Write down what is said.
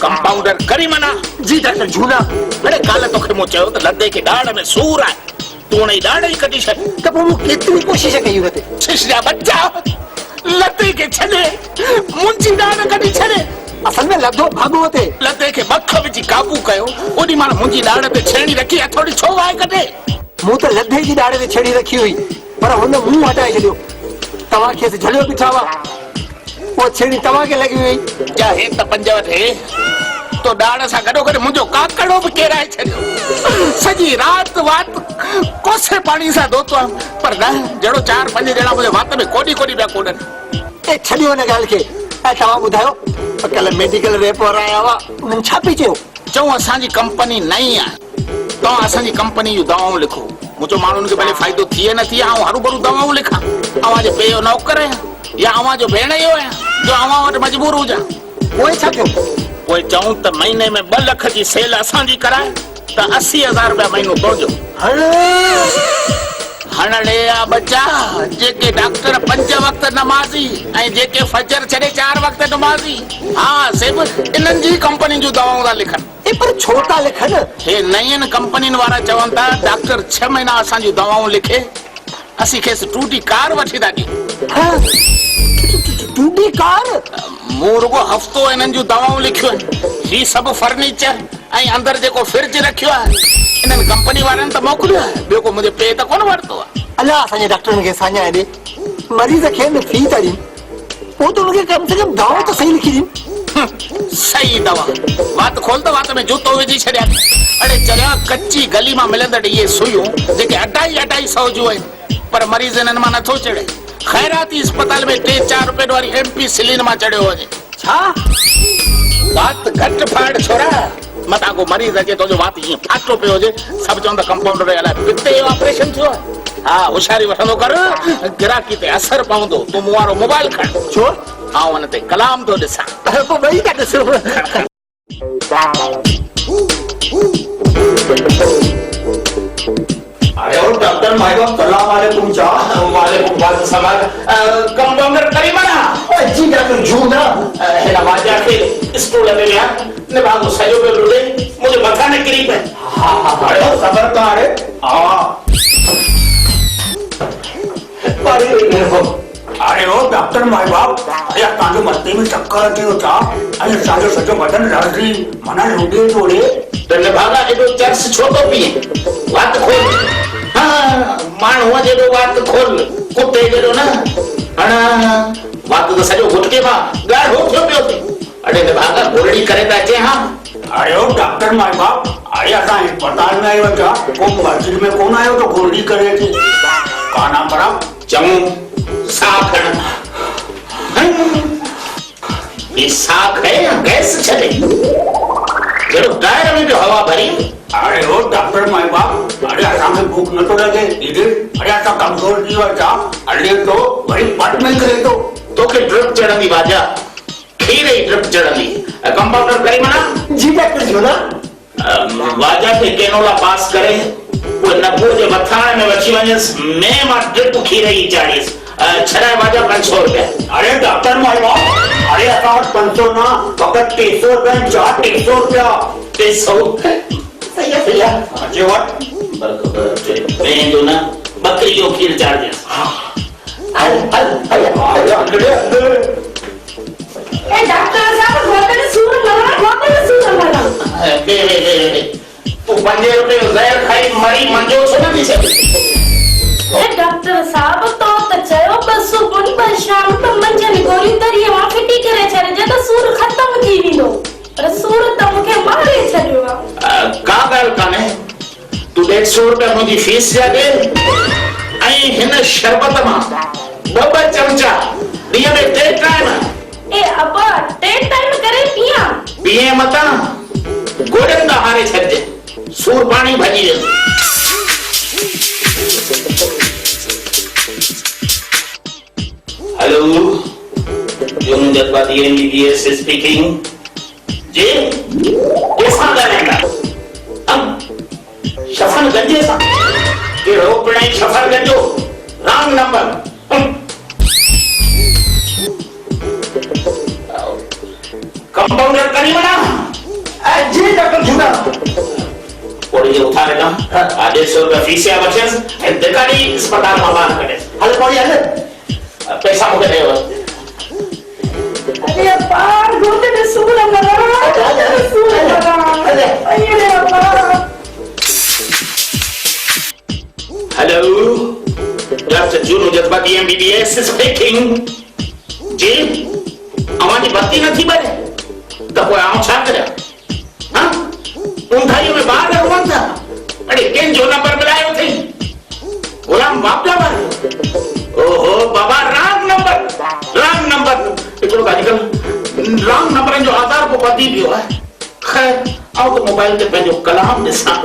Compounder करीमना। जी doctor झूना। अरे काल तोखे मो चयो त लदे के दाड़ में सूर है, तू उन दाड़ ही कटी छॾ। त पोइ मूं केतिरी कोशिश कई हुते। छिछड़ा बच्चा, लदे के छॾे मुंहिंजी दाड़ कटी छॾे। असल में लदो भागो हुते। लदे के बख विझी काबू कयो, ओॾी महिल मुंहिंजी दाड़ ते छेड़ी रखी आहे, थोड़ी छो वाए कटे। मूं त लदे जी दाड़ ते छेड़ी रखी हुई, पर हुन मुंहुं हटाए छॾियो। तव्हां खेसि झलियो बीठा हुआ, वो छेड़ी तव्हांखे लॻी हुई। जा हे त पंज वठे, तो दाड़ सां गॾो गॾु मुंहिंजो काकड़ो बि केराए छॾियो। सॼी राति वात कोसे पाणी सां धोतो आहे, पर न जहिड़ो 4-5 ॼणा मुंहिंजे वात में कोॾी कोॾी पिया कोॾनि। ए छॾियो हिन ॻाल्हि खे। ऐं तव्हां ॿुधायो, कल्ह मेडिकल रेप वारा आया हुआ, उन्हनि छा पई चयो? चऊं असांजी कंपनी नई आहे, तव्हां असांजी कंपनी जूं दवाऊं लिखो। मुंहिंजो माण्हुनि खे भले फ़ाइदो थिए न थिए, आउं हरू भरू दवाऊं लिखां। अव्हां जे पे जो नौकर आहियां या अव्हां जो भेण जो आहियां जो अव्हां वटि मजबूर हुजां? पोइ छा कयो? पोइ चऊं त महीने में 2 लख जी सेल असांजी कराए त 80,000 रुपया महीनो तुंहिंजो। हणले आ बच्चा, जेके डॉक्टर 5 वक्त नमाज़ी ऐं जेके फजर छॾे 4 वक्त नमाज़ी, हाँ सिर्फ इन्हनि जी कंपनी जूं दवाऊं था लिखनि। ए पर छो था लिखनि? हे नयनि कंपनियुनि वारा चवनि था डॉक्टर 6 महीना असांजी दवाऊं लिखे, असीं खेसि टूटी कार वठी था ॾियूं। टूटी कार? मूं रुगो हफ़्तो इन्हनि जूं दवाऊं लिखियूं आहिनि। ही सभु फर्नीचर ऐं अंदरि जेको फ्रिज रखियो आहे इन्हनि कंपनी वारनि त मोकिलियो आहे, ॿियो को मुंहिंजे पे त कोन वरितो आहे। अलाह असांजे डॉक्टरनि खे साञाए ॾे, मरीज़ खे न फी था ॾियनि, पोइ त उनखे कम से कम दवाऊं त सही लिखी ॾियनि। सही दवा, वात खोल त वात में जूतो विझी छॾिया। अड़े चरिया कच्ची गली मां मिलंदड़ इहे सुयूं जेके 250-250 जूं आहिनि, पर मरीज़ इन्हनि मां नथो चढ़े। खैराती अस्पताल में 3-4 रुपए वारी एम्पीसिलिन मां चढ़ियो हुजे। छा वात घटि फाड़ छोरा, मतां को मरीज़ अचे तो जो वात हीअं फाटो पियो हुजे, सभु चवंदा कंपाउंडर अलाए पिते जो ऑपरेशन थियो आहे। हा होशियारी वठंदो कर, गिराकी ते असर पवंदो। तूं मूं वारो मोबाइल खण। छो? आउं हुन ते कलाम थो ॾिसां। पोइ ॿई था ॾिसो। अरे ओ डॉक्टर माइबाप सलाम वालेकुम। चा वालेकुम सलाम। कंपाउंडर करीमना। जी डॉक्टर झूना। हिन वाजा खे स्टूल ते विया ने भागो सॼो पियो लुटे, मुंहिंजे मथां ने किरी पए। अरे ख़बर तो आहे। अरे ओ डॉक्टर माइबाप, अरे तव्हांजो मथे में चक्कर अचे थो छा? ऐं असांजो सॼो बदन राज़ी माना लुटे थो रे। त भागा एॾो चर्स छो थो पीए? वात खोल। हाँ माण्हूअ जेॾो वात खोल, कुते जेॾो न। हण वात त सॼो घुटके मां ॻाढ़ो थियो पियो थिए। अड़े भागा गोरड़ी करे था अचे। हाँ अरे ओ डॉक्टर माइबाप, अरे असां अस्पताल में आयो छा? को मस्जिद में कोन आयो तो गोरड़ी करे थी? काना परा चऊं साख ये साख है या गैस छॾे? जहिड़ो टायर में भी हवा भरी। अरे ओ डॉक्टर माइबाप, अरे असांखे भूख नथो लॻे दीदी? अरे असां कमज़ोर थी विया छा? हले तो वरी पट में करे तो तोखे ड्रिप चढ़ंदी वाजा, खीर ई ड्रिप चढ़ंदी। कंपाउंडर करीमना। जी डॉक्टर झूना। वाजा खे केनोला पास करे वो नब्बो जे मथाणे में वठी वञेसि, में मां ड्रिप खीर ई चाढ़ीसि। छॾाए वाजा 500 रुपया। अरे डॉक्टर माइबाप, अरे असां वटि 500 ना फ़क़ति 300 रुपया। 300 रुपया। 300 सही आहे अचे वटि वेंदो न, बकरी जो खीर चाढ़जे। हल ए डॉक्टर साहब, गोटे सूर लगा। तू 5 रुपए ज़हर खाई मरी मंजो छो न थी सघे? ए डॉक्टर साहब, तो त चयो बस सुबुह शाम त मंझंदि गोरी तरीअ मां फिटी करे छॾिजे त सूर ख़तम थी वेंदो, पर सूर त मूंखे मारे छॾियो आहे। का ॻाल्हि कान्हे, तू 150 रुपया मुंहिंजी फीस जा ॾे ऐं हिन शरबत मां 2 चमचा ॾींहं में 3 टाइम। ए अब्बा 3 टाइम करे पियां? पीए मतां गोॾनि तां हारे छॾिजे, सूर पाणी भॼी वेंदो। हेलो, यूं जज़बाती एमबीबीएस स्पीकिंग। जी केसां ॻाल्हाईंदा? शफरगंज सां? कहिड़ो पिणई शफरगंज जो? Wrong number. कंपाउंडर करीमना। थोड़ी देर उठारे ना 150 रुपया फीस या बचेस दिखाड़ी अस्पताल में बाहर करे हले पड़ी हले पैसा मुझे दे अरे अब्बा गोते में सूर लगा सूर लगा अरे अब्बा हेलो डॉक्टर जूनू जज्बाती एमबीबीएस स्पीकिंग जी अवाजी बत्ती न थी बने तो कोई आऊं छा करे हां उन भाइयों में बाहर लगवा था अरे केन जो नंबर मिलायो थी गुलाम बाप नंबर ओहो बाबा रॉन्ग नंबर इकड़ो आजकल रॉन्ग नंबर जो आधार को बदी दियो है खैर आओ तो मोबाइल ते पंहिंजो कलाम ॾिसां